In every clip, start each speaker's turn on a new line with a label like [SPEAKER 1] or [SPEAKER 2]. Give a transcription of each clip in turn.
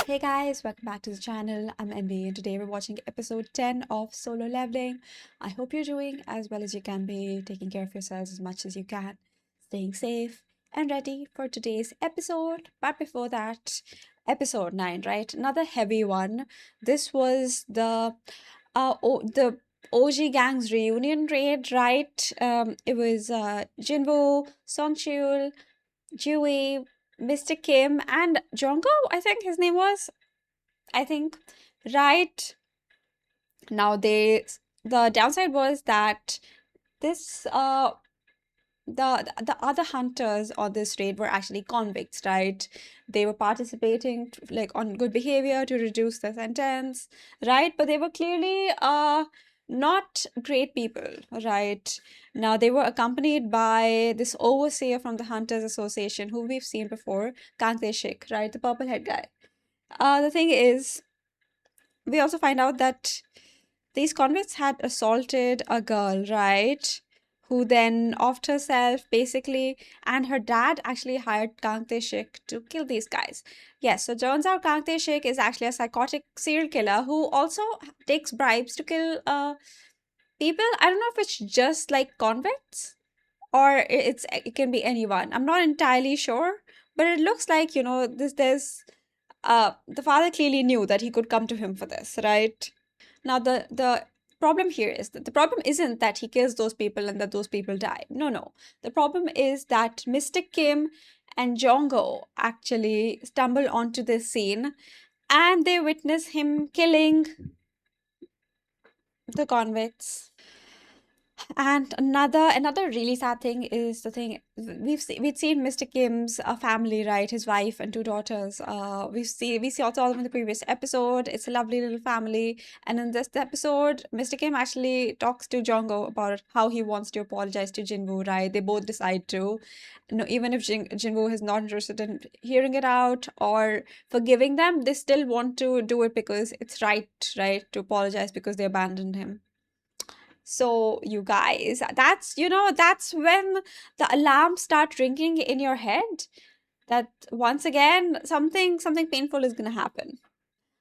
[SPEAKER 1] Hey guys, welcome back to the channel. I'm MB and today we're watching episode 10 of Solo Leveling. I hope you're doing as well as you can be, taking care of yourselves as much as you can, staying safe and ready for today's episode. But before that, episode 9, right? Another heavy one. This was the OG Gang's reunion raid, right? It was Jinwoo, Songchul, Jiwei, Mr. Kim, and Jongko, I think his name was. I think, right now the downside was that this the other hunters on this raid were actually convicts, right? They were participating like on good behavior to reduce the sentence, right? But they were clearly not great people, right? Now they were accompanied by this overseer from the Hunters Association who we've seen before, Kante Shik, right? The purple head guy. The thing is, we also find out that these convicts had assaulted a girl, right? Who then offed herself, basically, and her dad actually hired Kang Tae-shik to kill these guys. Yes, so turns out Kang Tae-shik is actually a psychotic serial killer who also takes bribes to kill people. I don't know if it's just like convicts or it can be anyone. I'm not entirely sure, but it looks like, there's the father clearly knew that he could come to him for this, right? Now, the problem here is that the problem isn't that he kills those people and that those people die. No, no. The problem is that Mr. Kim and Jongo actually stumble onto this scene and they witness him killing the convicts. And another really sad thing is the thing we'd seen Mr. Kim's family, right? His wife and two daughters. We see also all of them in the previous episode. It's a lovely little family. And in this episode, Mr. Kim actually talks to Jongo about how he wants to apologize to Jinwoo, right? They both decide to. No, even if Jinwoo is not interested in hearing it out or forgiving them, they still want to do it because it's right, to apologize because they abandoned him. So, you guys, that's when the alarms start ringing in your head that once again something painful is gonna happen.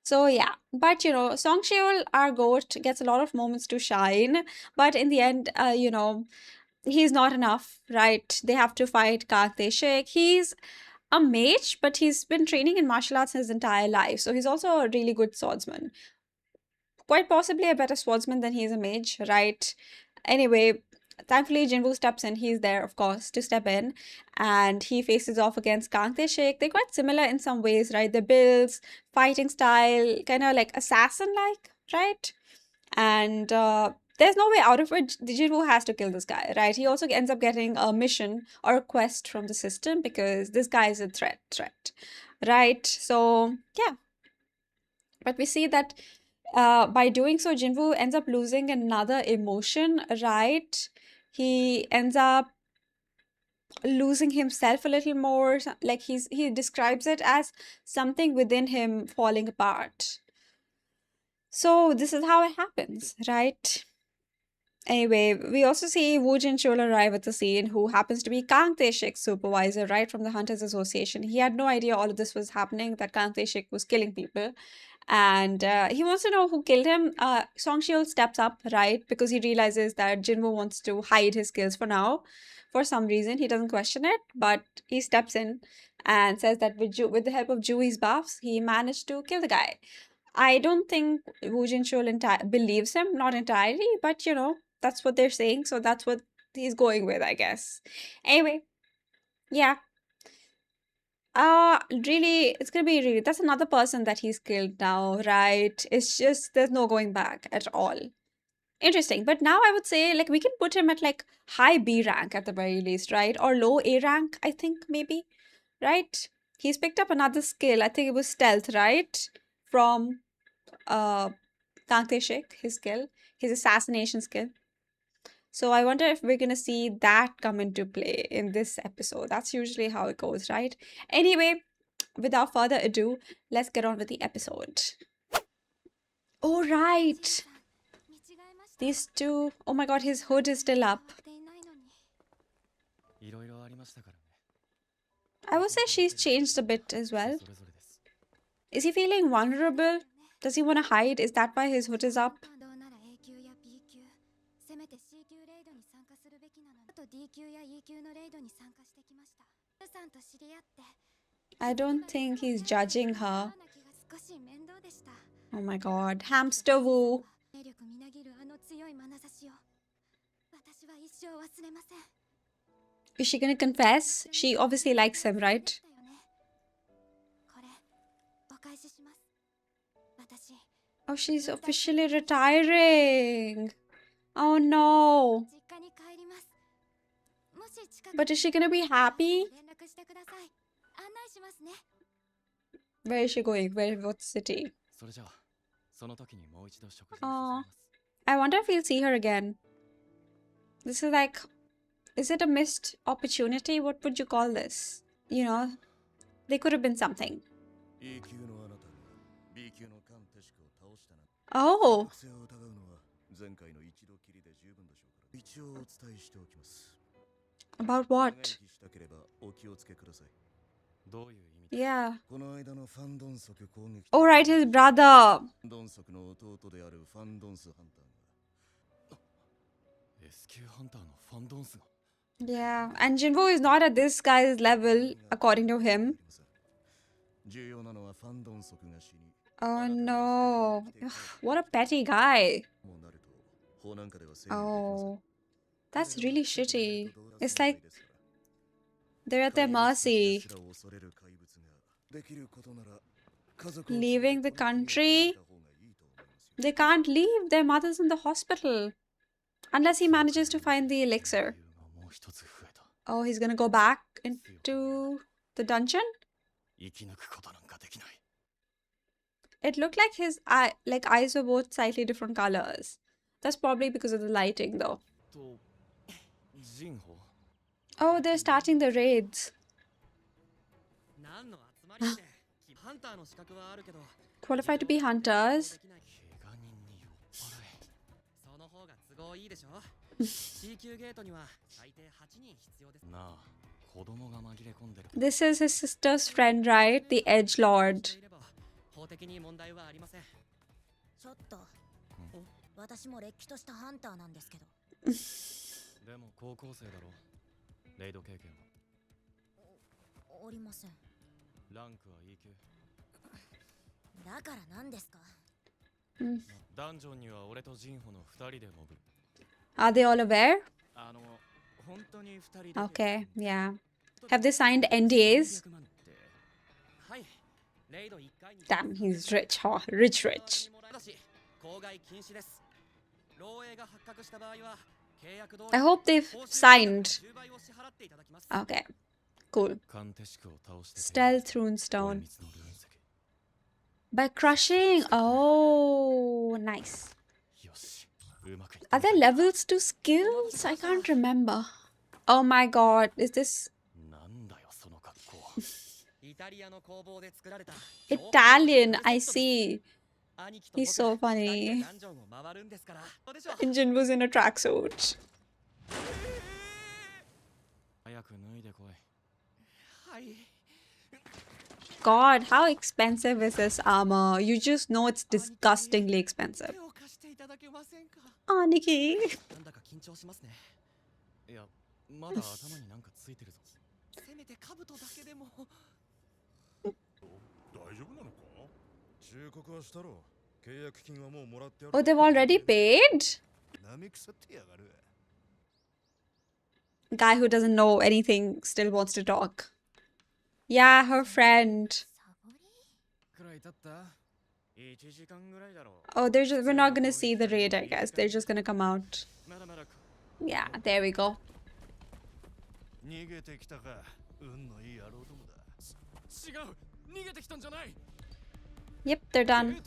[SPEAKER 1] So yeah, but Song Sheol, our goat, gets a lot of moments to shine, but in the end, he's not enough, right? They have to fight Kak Shek. He's a mage, but he's been training in martial arts his entire life, so he's also a really good swordsman. Quite possibly a better swordsman than he is a mage, right? Anyway, thankfully Jinwoo steps in. He's there, of course, to step in, and he faces off against Kang Tae-shik. They're quite similar in some ways, right? The builds, fighting style, kind of like assassin-like, right? And there's no way out of it. Jinwoo has to kill this guy, right? He also ends up getting a mission or a quest from the system because this guy is a threat, right? So yeah, but we see that by doing so, Jinwoo ends up losing another emotion, right? He ends up losing himself a little more. Like he describes it as something within him falling apart. So this is how it happens, right? Anyway, we also see Woo Jin Chul arrive at the scene, who happens to be Kang Tae-shik's supervisor, right from the Hunters Association. He had no idea all of this was happening, that Kang Tae-shik was killing people. And he wants to know who killed him. Song Shiol steps up, right, because he realizes that Jinwoo wants to hide his skills for now. For some reason, he doesn't question it, but he steps in and says that with the help of Jui's buffs, he managed to kill the guy. I don't think Woo Jin Chul believes him, not entirely, but that's what they're saying, so that's what he's going with, I guess. Anyway, yeah. Really, it's gonna be really, that's another person that he's killed now, right? It's just, there's no going back at all. Interesting. But now I would say, like, we can put him at like high B rank at the very least, right? Or low A rank, I think, maybe, right? He's picked up another skill. I think it was stealth, right? From Kang Tae-shik, his skill, his assassination skill. So I wonder if we're gonna see that come into play in this episode. That's usually how it goes, right? Anyway, without further ado, let's get on with the episode. Oh, right. These two. Oh my god, his hood is still up. I would say she's changed a bit as well. Is he feeling vulnerable? Does he want to hide? Is that why his hood is up? I don't think he's judging her. Oh my god. Hamster woo. Is she gonna confess? She obviously likes him, right? Oh, she's officially retiring. Oh no. But is she gonna be happy? Where is she going? What city? Oh, I wonder if we'll see her again. This is like, is it a missed opportunity? What would you call this? You know, they could have been something. Oh. About what? Yeah. Oh, right, his brother. Yeah, and Jinwoo is not at this guy's level, according to him. Oh no. Ugh, what a petty guy. Oh, that's really shitty. It's like they're at their mercy. Leaving the country? They can't leave. Their mother's in the hospital. Unless he manages to find the elixir. Oh, he's gonna go back into the dungeon? It looked like his eyes were both slightly different colors. That's probably because of the lighting, though. Oh, they're starting the raids. Qualified to be hunters. This is his sister's friend, right? The edgelord. Are they all aware? Okay, yeah. Have they signed NDAs? Damn, he's rich, huh? Rich. I hope they've signed. Okay, cool. Stealth runestone. By crushing. Oh, nice. Are there levels to skills? I can't remember. Oh my god, is this Italian? I see. He's so funny. Jinwoo was in a tracksuit. God, how expensive is this armor? You just know it's disgustingly expensive. Oh, Nikki. Oh, they've already paid? Guy who doesn't know anything still wants to talk. Yeah, her friend. Oh, we're not gonna see the raid, I guess. They're just gonna come out. Yeah, there we go. Yep, they're done.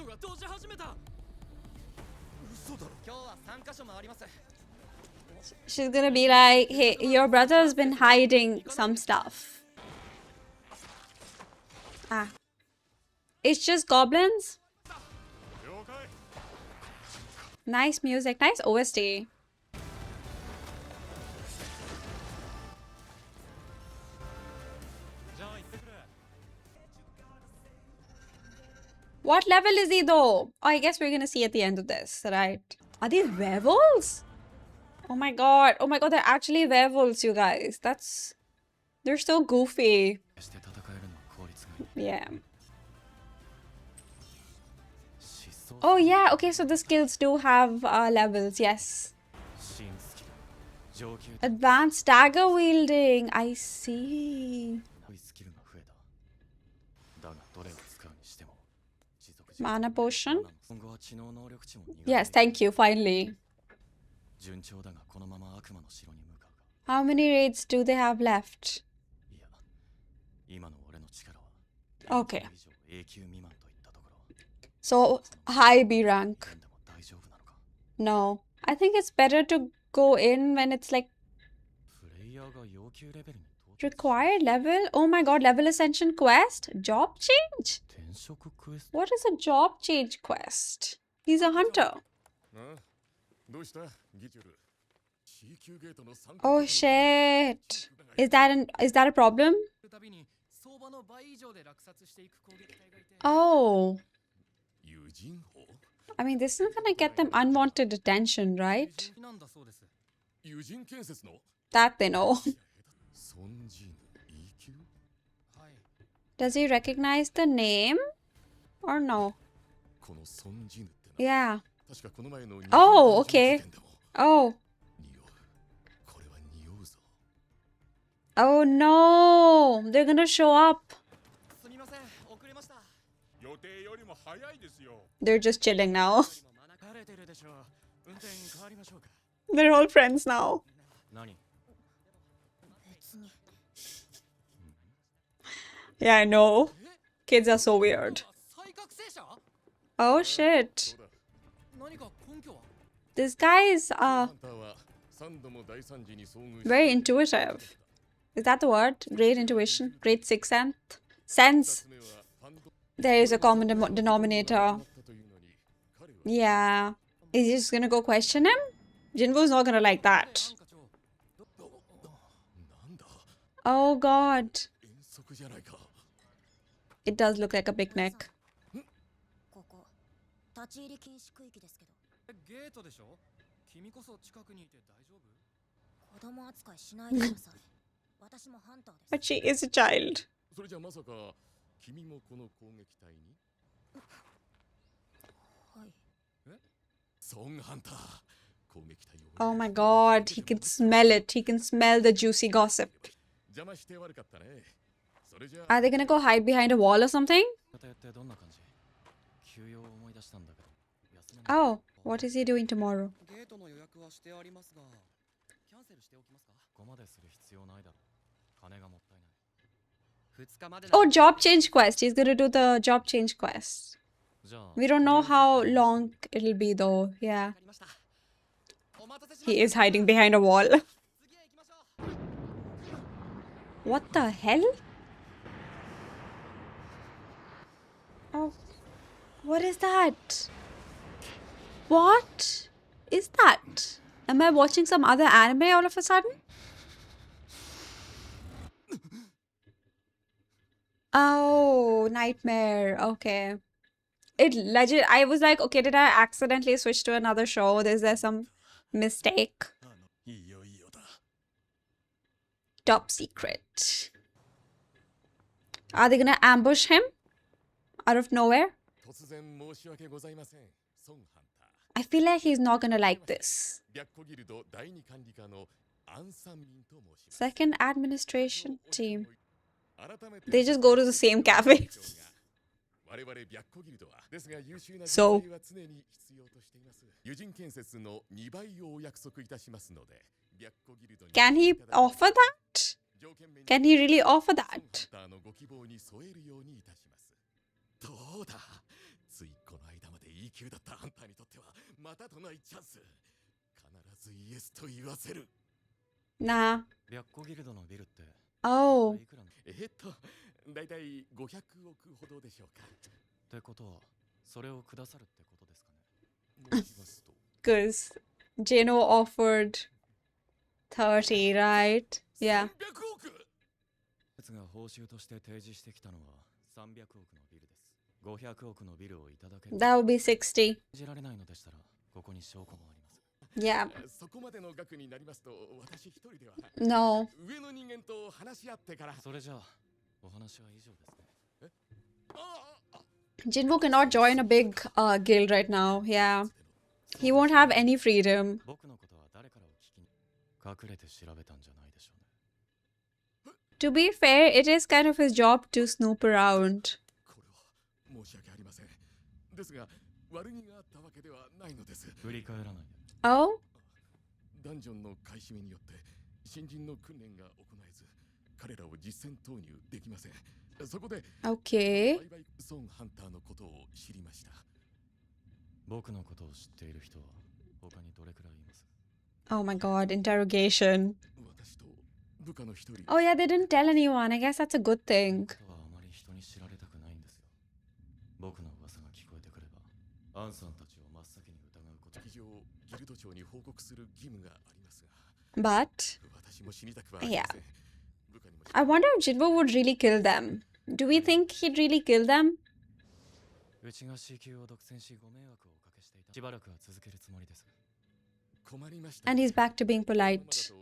[SPEAKER 1] She's gonna be like, hey, your brother's been hiding some stuff. Ah. It's just goblins? Nice music, nice OST. What level is he though? Oh, I guess we're gonna see at the end of this, right? Are these werewolves? Oh my god. Oh my god, they're actually werewolves, you guys. They're so goofy. Yeah. Oh yeah, okay, so the skills do have levels, yes. Advanced dagger wielding, I see. Mana potion? Yes, thank you, finally. How many raids do they have left? Okay. So, high B rank. No. I think it's better to go in when it's like required level. Oh my god, level ascension quest? Job change? What is a job change quest? He's a hunter. Oh shit. Is that a problem? Oh. I mean, this is gonna get them unwanted attention, right? That they know. Does he recognize the name? Or no? Yeah. Oh, okay. Oh. Oh no! They're gonna show up. They're just chilling now. They're all friends now. Yeah, I know. Kids are so weird. Oh shit. This guy is very intuitive. Is that the word? Great intuition? Great sixth sense? There is a common denominator. Yeah. Is he just gonna go question him? Jinwoo's not gonna like that. Oh god. It does look like a picnic. But she is a child. Oh my god, he can smell it. He can smell the juicy gossip. Are they gonna go hide behind a wall or something? Oh, what is he doing tomorrow? Oh, job change quest. He's gonna do the job change quest. We don't know how long it'll be though. Yeah. He is hiding behind a wall. What the hell? Oh, what is that? What is that? Am I watching some other anime all of a sudden? Oh, nightmare. Okay. I was like, okay, did I accidentally switch to another show? Is there some mistake? Top secret. Are they gonna ambush him out of nowhere? I feel like he's not gonna like this. Second administration team. They just go to the same cafe. So, can he offer that? Can he really offer that? Nah. Oh. Because Jinwoo offered 30, right? Yeah. That would be 60. Yeah.
[SPEAKER 2] そこまでの額になりますと私一人では
[SPEAKER 1] No.
[SPEAKER 2] 上の人間と話し合ってからそれじゃあお話は以上ですね。
[SPEAKER 1] Jinwoo cannot join a big guild right now. Yeah. He won't have any freedom.
[SPEAKER 2] 僕のことは誰からを聞きに隠れて調べたんじゃないでしょうね。
[SPEAKER 1] To be fair, it is kind of his job to snoop around.
[SPEAKER 2] これは申し訳ありません。ですが悪気があったわけではないのです。振り返らないで。
[SPEAKER 1] Oh?
[SPEAKER 2] ダンジョンの買い占めによって新人の訓練が行えず彼らを実戦投入できません。そこで
[SPEAKER 1] Okay.
[SPEAKER 2] バイソンハンターのことを知りました。僕のことを知っている人は他にどれくらいいます？
[SPEAKER 1] Oh my god, interrogation.
[SPEAKER 2] 私と部下の一人。
[SPEAKER 1] Oh yeah, they didn't tell anyone. I guess that's a good thing.
[SPEAKER 2] はあまり人に知られたくないんですよ。僕の噂が聞こえてくればアンさんたちを真っ先に疑うこと。ギルド長に報告する義務がありますが。
[SPEAKER 1] But
[SPEAKER 2] 私も死にたくはありません。
[SPEAKER 1] I wonder if Jinwoo would really kill them. Do we think he'd really kill them?
[SPEAKER 2] うちが C 級を独占しご迷惑をおかけしていた。しばらくは続けるつもりです。困りました。
[SPEAKER 1] And he's back to being polite.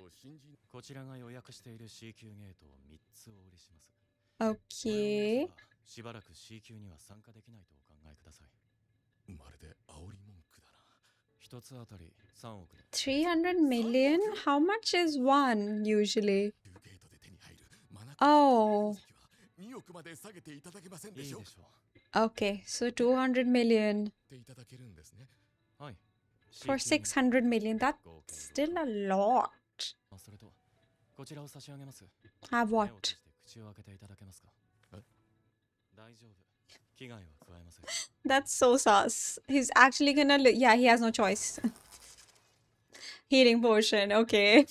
[SPEAKER 2] こちらが予約している C 級ゲートを3つお売りします。
[SPEAKER 1] Okay.
[SPEAKER 2] しばらく C 級には参加できないとお考えください。まるで煽り文句だな。一つあたり3億で。
[SPEAKER 1] 300 million? How much is one usually? Oh.
[SPEAKER 2] 2億まで下げていただけませんでしょう。
[SPEAKER 1] Okay, so 200 million
[SPEAKER 2] いただけるんですね。はい。
[SPEAKER 1] for 600 million. That's still a lot.
[SPEAKER 2] それとこちらを差し上げます。
[SPEAKER 1] Have what?
[SPEAKER 2] 口を開けていただけますか？大丈夫。危害は加えません。
[SPEAKER 1] That's so sus. He's actually gonna. Yeah, he has no choice. Healing potion. Okay.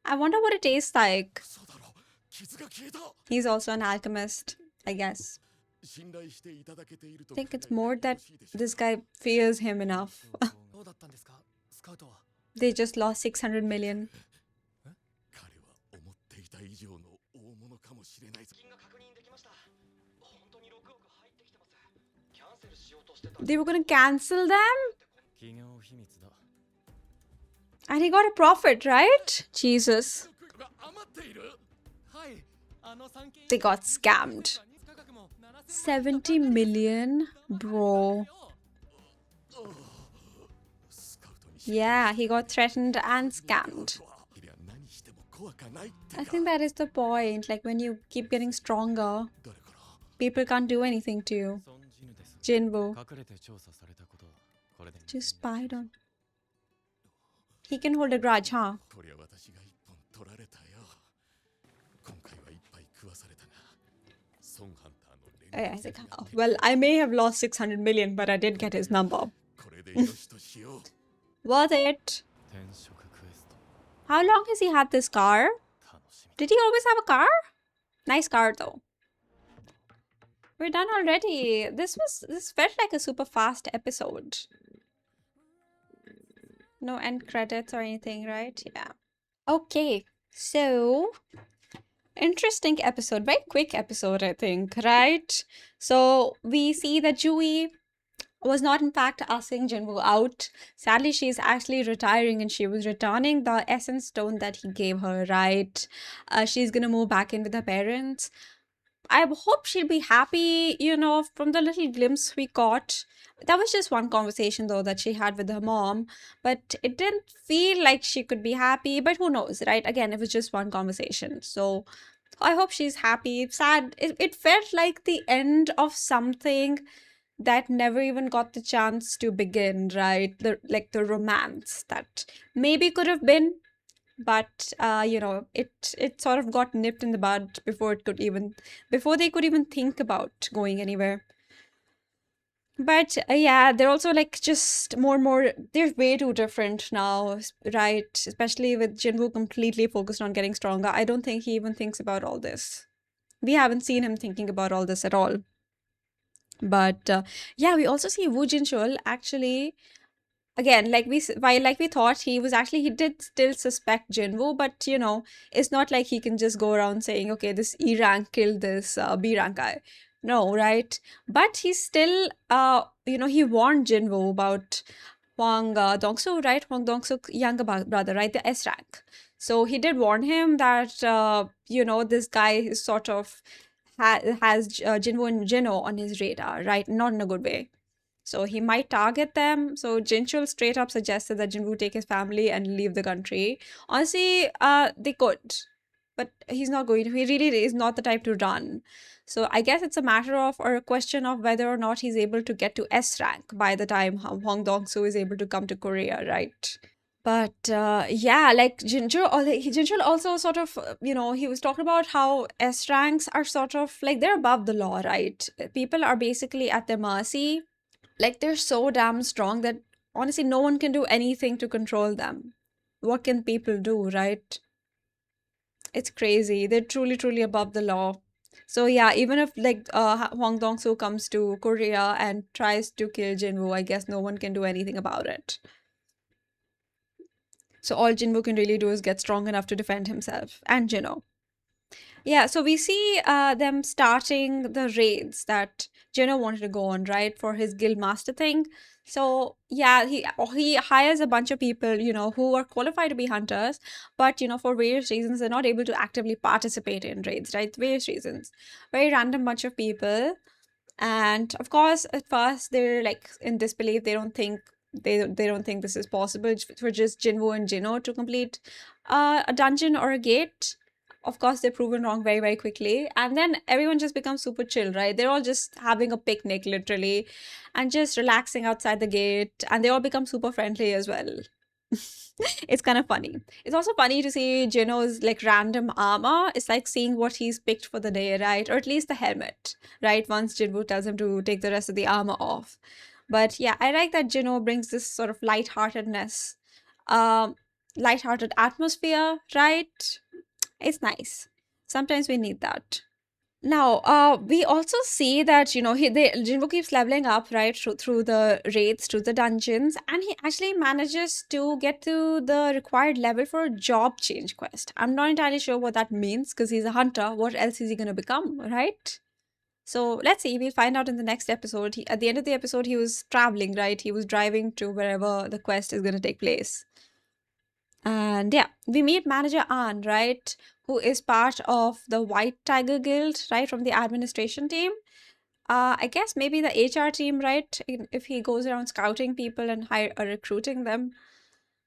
[SPEAKER 1] I wonder what it tastes like.
[SPEAKER 2] そうだろう。傷が消えた。
[SPEAKER 1] He's also an alchemist, I guess.
[SPEAKER 2] 信頼していただけていると。
[SPEAKER 1] I think it's more that this guy fears him enough.
[SPEAKER 2] どうだったんですか？スカウトは。
[SPEAKER 1] They just lost 600 million.
[SPEAKER 2] 彼は思っていた以上の大物かもしれない。金が確認できました。本当に6億入ってきてます。キャンセルしようとしてた。
[SPEAKER 1] They were gonna cancel them?
[SPEAKER 2] 企業秘密だ。
[SPEAKER 1] And he got a profit, right? Jesus.
[SPEAKER 2] 余っている？はい。
[SPEAKER 1] They got scammed. 70 million? Bro. Yeah, he got threatened and scammed. I think that is the point. Like when you keep getting stronger, people can't do anything to you. Jinwoo. Just spied on. He can hold a grudge, huh? Yeah, he's like, oh, well, I may have lost 600 million, but I did get his number. Worth it. How long has he had this car? Did he always have a car? Nice car though. We're done already. This felt like a super fast episode. No end credits or anything, right? Yeah. Okay, so interesting episode, very quick episode, I think, right? So we see that Jui was not in fact asking Jinwoo out. Sadly, she's actually retiring and she was returning the essence stone that he gave her, right? She's gonna move back in with her parents. I hope she'll be happy, you know, from the little glimpse we got. That was just one conversation, though, that she had with her mom. But it didn't feel like she could be happy. But who knows, right? Again, it was just one conversation. So I hope she's happy. Sad. It felt like the end of something that never even got the chance to begin, right? The romance that maybe could have been. But you know, it sort of got nipped in the bud before they could even think about going anywhere. But yeah, they're also like just more and more, they're way too different now, right? Especially with Jinwoo completely focused on getting stronger. I don't think he even thinks about all this. We haven't seen him thinking about all this at all. But yeah, we also see Woo Jinchul actually. Again, like we thought, he did still suspect Jinwoo, but you know, it's not like he can just go around saying, okay, this E rank killed this B rank guy. No, right? But he still, he warned Jinwoo about Hwang Dong-soo, right? Hwang Dong-soo's younger brother, right? The S rank. So he did warn him that, this guy is sort of has Jinwoo and Jino on his radar, right? Not in a good way. So he might target them. So Jinchul straight up suggested that Jinwoo take his family and leave the country. Honestly, they could, but he's not going to. He really is not the type to run. So I guess it's a matter of, or a question of, whether or not he's able to get to S rank by the time Hwang Dong-soo is able to come to Korea, right? But yeah, like Jinchul also sort of, he was talking about how S ranks are sort of like they're above the law, right? People are basically at their mercy. Like they're so damn strong that honestly, no one can do anything to control them. What can people do, right? It's crazy. They're truly, truly above the law. So yeah, even if like Hwang Dong-soo comes to Korea and tries to kill Jinwoo, I guess no one can do anything about it. So all Jinwoo can really do is get strong enough to defend himself and Jino. Yeah, so we see them starting the raids that Jenna wanted to go on, right, for his guild master thing. So yeah, he hires a bunch of people, who are qualified to be hunters, but for various reasons they're not able to actively participate in raids, right? Various reasons. Very random bunch of people. And of course, at first they're like in disbelief. They don't think this is possible for just Jinwoo and Jino to complete a dungeon or a gate. Of course, they're proven wrong very, very quickly. And then everyone just becomes super chill, right? They're all just having a picnic, literally, and just relaxing outside the gate. And they all become super friendly as well. It's kind of funny. It's also funny to see Jino's like random armor. It's like seeing what he's picked for the day, right? Or at least the helmet, right? Once Jinwoo tells him to take the rest of the armor off. But yeah, I like that Jino brings this sort of lightheartedness, um, lighthearted atmosphere, right? It's nice. Sometimes we need that. Now, we also see that Jinwoo keeps leveling up, right, through the raids, through the dungeons, and he actually manages to get to the required level for a job change quest. I'm not entirely sure what that means because he's a hunter. What else is he going to become, right? So let's see. We'll find out in the next episode. At the end of the episode, he was traveling, right? He was driving to wherever the quest is going to take place. And yeah, we meet manager An, right? Who is part of the White Tiger Guild, right? From the administration team. I guess maybe the HR team, right? If he goes around scouting people and recruiting them.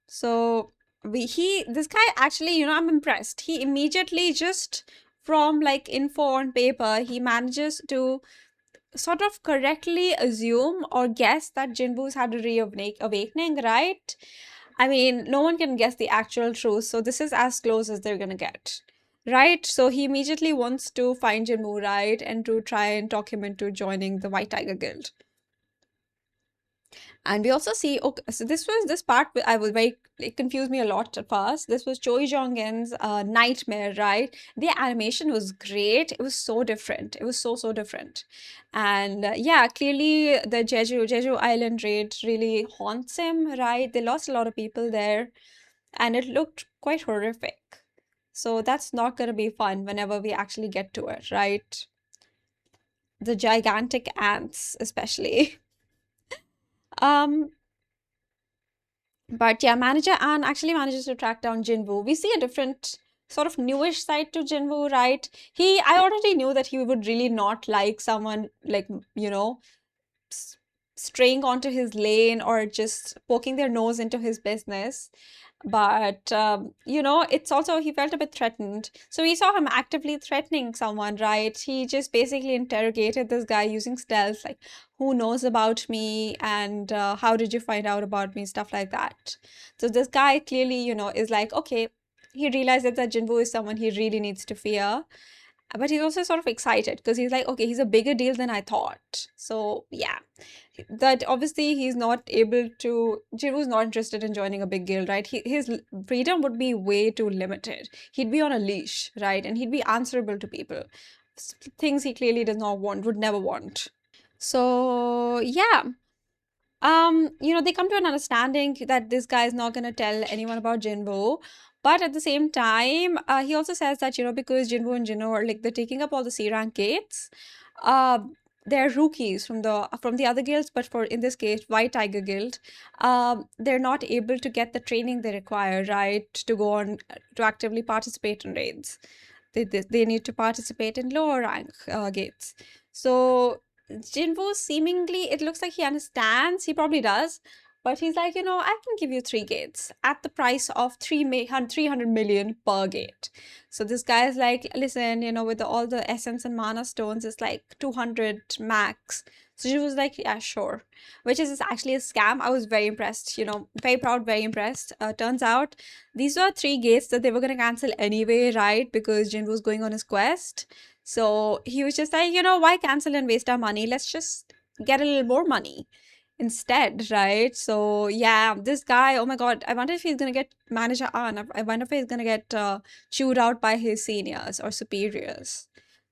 [SPEAKER 1] So this guy actually, I'm impressed. He immediately just from like info on paper, he manages to sort of correctly assume or guess that Jinwoo's had a reawakening, right? I mean, no one can guess the actual truth, so this is as close as they're gonna get. Right? So he immediately wants to find Jinwoo, right? And to try and talk him into joining the White Tiger Guild. And we also see, okay, so this part I was very, it confused me a lot at first. This was Choi Jong-in's nightmare, right? The animation was great. It was so different. It was so, so different. And yeah, clearly the Jeju Island raid really haunts him, right? They lost a lot of people there, and it looked quite horrific. So that's not going to be fun whenever we actually get to it, right? The gigantic ants, especially. Um, But yeah, Manager Ann actually manages to track down Jinwoo. We see a different sort of newish side to Jinwoo, right? I already knew that he would really not like someone like, s- straying onto his lane or just poking their nose into his business. But, it's also, he felt a bit threatened. So we saw him actively threatening someone, right? He just basically interrogated this guy using stealth, like, who knows about me and how did you find out about me, stuff like that. So this guy clearly, is like, okay, he realizes that Jinwoo is someone he really needs to fear. But he's also sort of excited because he's like, okay, he's a bigger deal than I thought. So yeah, that obviously he's not able to. Jiru's not interested in joining a big guild, right? His freedom would be way too limited. He'd be on a leash, right? And he'd be answerable to people. Things he clearly does not want, would never want. So yeah, they come to an understanding that this guy is not going to tell anyone about Jinwoo. But at the same time, he also says that, because Jinwoo and Jinwoo are like, they're taking up all the C rank gates. uh, they're rookies from the other guilds, but for in this case, White Tiger Guild, they're not able to get the training they require, right, to go on to actively participate in raids. They need to participate in lower rank gates. So Jinwoo seemingly, it looks like he understands. He probably does. But he's like, I can give you three gates at the price of 300 million per gate. So this guy is like, listen, with all the essence and mana stones, it's like 200 max. So she was like, yeah, sure. Which is actually a scam. I was very impressed, very proud, very impressed. Turns out these were three gates that they were going to cancel anyway, right? Because Jin was going on his quest. So he was just like, why cancel and waste our money? Let's just get a little more money instead, right? So yeah, this guy, oh my God, I wonder if he's going to get manager on. I wonder if he's going to get chewed out by his seniors or superiors.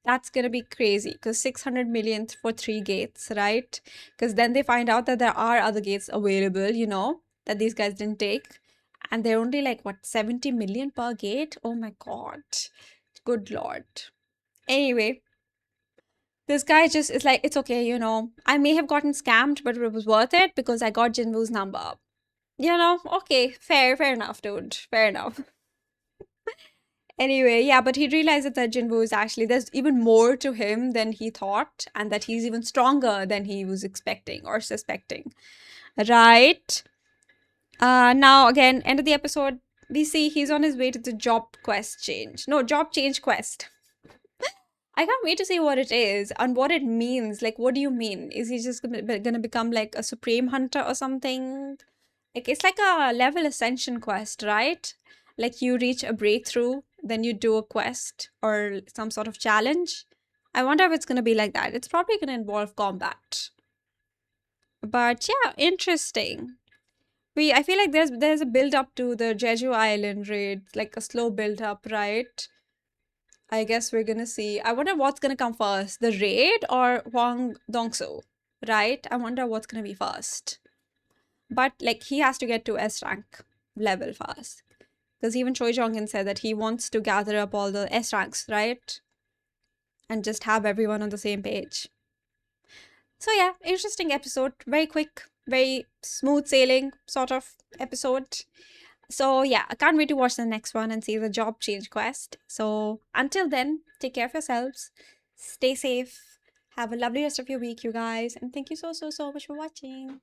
[SPEAKER 1] That's going to be crazy because 600 million for three gates, right? Because then they find out that there are other gates available, that these guys didn't take. And they're only like, what, 70 million per gate? Oh my God. Good Lord. Anyway, this guy just is like, it's okay, I may have gotten scammed, but it was worth it because I got Jinwoo's number. Okay, fair enough, dude. Fair enough. Anyway, yeah, but he realizes that Jinwoo is actually, there's even more to him than he thought, and that he's even stronger than he was expecting or suspecting. Right? Now, again, end of the episode, we see he's on his way to the job quest change. No, job change quest. I can't wait to see what it is and what it means. Like, what do you mean? Is he just gonna become like a supreme hunter or something? Like, it's like a level ascension quest, right? Like, you reach a breakthrough, then you do a quest or some sort of challenge. I wonder if it's gonna be like that. It's probably gonna involve combat. But yeah, interesting. I feel like there's a build up to the Jeju Island raid, like a slow build up, right? I guess we're gonna see. I wonder what's gonna come first, the raid or Huang Dongsu, right? I wonder what's gonna be first. But like he has to get to S rank level first. Because even Choi Jong-in said that he wants to gather up all the S ranks, right? And just have everyone on the same page. So yeah, interesting episode. Very quick, very smooth sailing sort of episode. So yeah, I can't wait to watch the next one and see the job change quest. So until then, take care of yourselves, stay safe, have a lovely rest of your week, you guys, and thank you so much for watching.